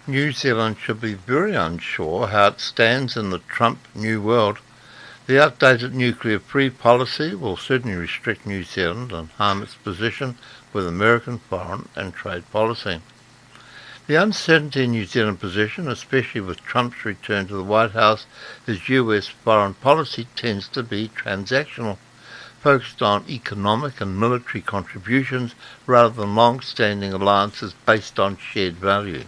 New Zealand should be very unsure how it stands in the Trump New World. The outdated nuclear-free policy will certainly restrict New Zealand and harm its position with American foreign and trade policy. The uncertainty in New Zealand's position, especially with Trump's return to the White House, is US foreign policy tends to be transactional, focused on economic and military contributions rather than long-standing alliances based on shared value.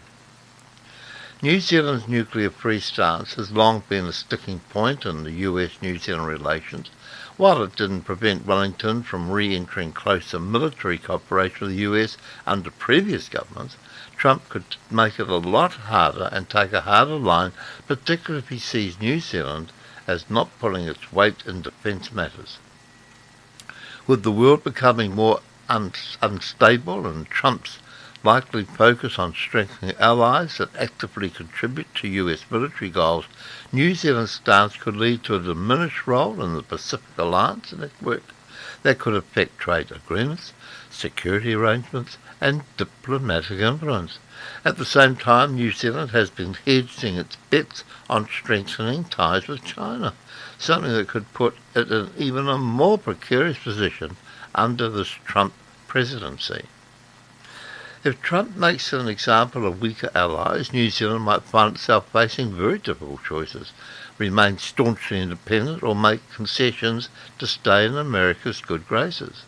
New Zealand's nuclear-free stance has long been a sticking point in the US-New Zealand relations. While it didn't prevent Wellington from re-entering closer military cooperation with the US under previous governments, Trump could make it a lot harder and take a harder line, particularly if he sees New Zealand as not pulling its weight in defence matters. With the world becoming more unstable and Trump's likely focus on strengthening allies that actively contribute to US military goals, New Zealand's stance could lead to a diminished role in the Pacific Alliance network that could affect trade agreements, security arrangements, and diplomatic influence. At the same time, New Zealand has been hedging its bets on strengthening ties with China, something that could put it in even a more precarious position under this Trump presidency. If Trump makes an example of weaker allies, New Zealand might find itself facing very difficult choices: remain staunchly independent or make concessions to stay in America's good graces.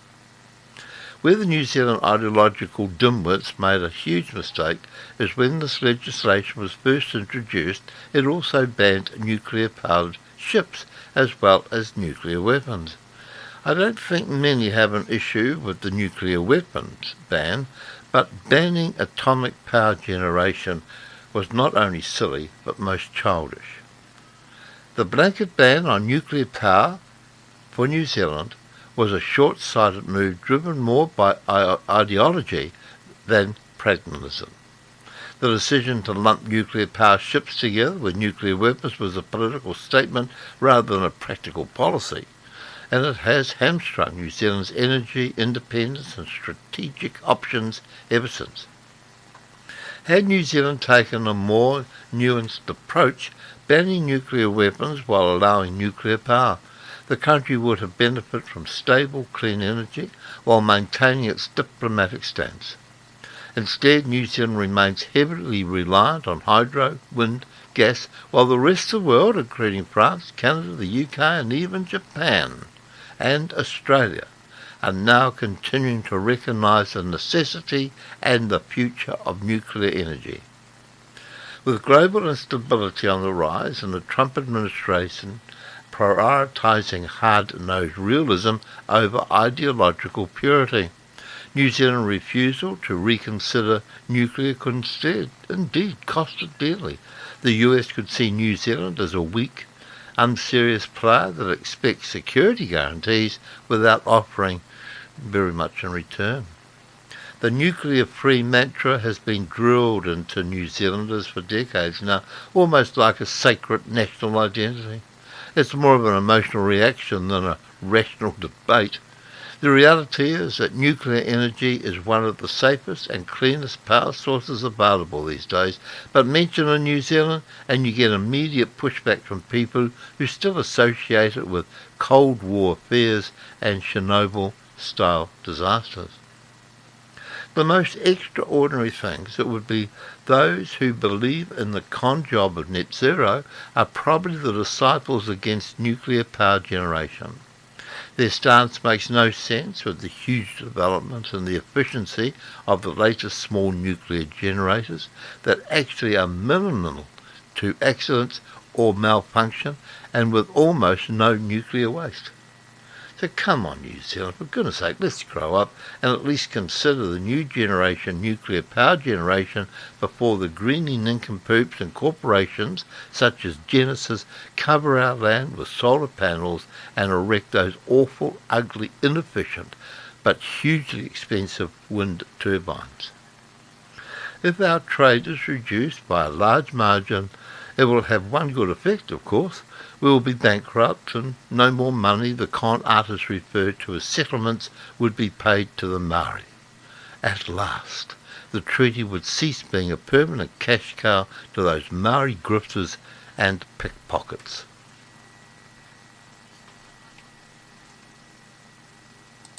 Where the New Zealand ideological dimwits made a huge mistake is when this legislation was first introduced, it also banned nuclear-powered ships as well as nuclear weapons. I don't think many have an issue with the nuclear weapons ban, but banning atomic power generation was not only silly, but most childish. The blanket ban on nuclear power for New Zealand was a short-sighted move driven more by ideology than pragmatism. The decision to lump nuclear power ships together with nuclear weapons was a political statement rather than a practical policy, and it has hamstrung New Zealand's energy independence and strategic options ever since. Had New Zealand taken a more nuanced approach, banning nuclear weapons while allowing nuclear power, the country would have benefited from stable, clean energy while maintaining its diplomatic stance. Instead, New Zealand remains heavily reliant on hydro, wind, gas, while the rest of the world, including France, Canada, the UK, and even Japan and Australia, are now continuing to recognise the necessity and the future of nuclear energy. With global instability on the rise and the Trump administration prioritising hard-nosed realism over ideological purity, New Zealand's refusal to reconsider nuclear could indeed cost it dearly. The US could see New Zealand as a weak, unserious player that expects security guarantees without offering very much in return. The nuclear-free mantra has been drilled into New Zealanders for decades now, almost like a sacred national identity. It's more of an emotional reaction than a rational debate. The reality is that nuclear energy is one of the safest and cleanest power sources available these days, but mention in New Zealand and you get immediate pushback from people who still associate it with Cold War fears and Chernobyl-style disasters. The most extraordinary things it would be those who believe in the con job of net zero are probably the disciples against nuclear power generation. Their stance makes no sense with the huge development in the efficiency of the latest small nuclear generators that actually are minimal to accidents or malfunction and with almost no nuclear waste. So come on, New Zealand, for goodness sake, let's grow up and at least consider the new generation nuclear power generation before the greeny nincompoops and corporations such as Genesis cover our land with solar panels and erect those awful, ugly, inefficient but hugely expensive wind turbines. If our trade is reduced by a large margin, it will have one good effect, of course. We will be bankrupt and no more money the con artists refer to as settlements would be paid to the Maori. At last, the treaty would cease being a permanent cash cow to those Maori grifters and pickpockets.